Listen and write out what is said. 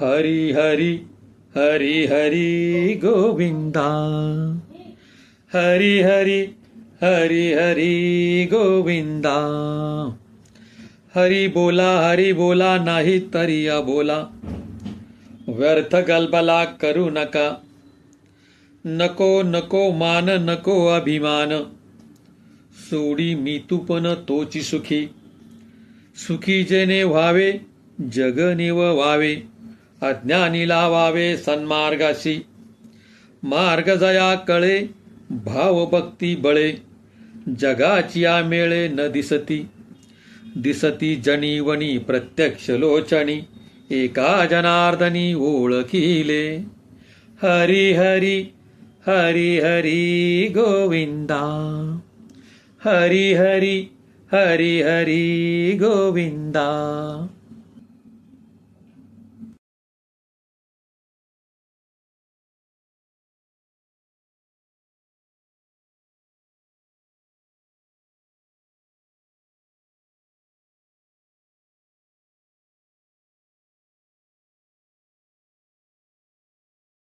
हरी हरी हरी हरी गोविंदा, हरी हरी हरी हरी गोविंदा. हरी बोला नाही तरी अबोला, व्यर्थ गलबला करू नका. नको नको मान नको अभिमान, सोडी मी तूपन तोची सुखी. सुखी जेने व्हावे जग निव व्हावे, अज्ञानी लावावे सन्मार्गाशी. मार्ग जया कळे भाव भक्ती बळे, जगाची आमेळे न दिसती. दिसती जनीवनी प्रत्यक्ष लोचणी, एका जनार्दनी ओळखिले. हरी हरी हरी हरी गोविंदा, हरी हरी हरी हरी गोविंदा.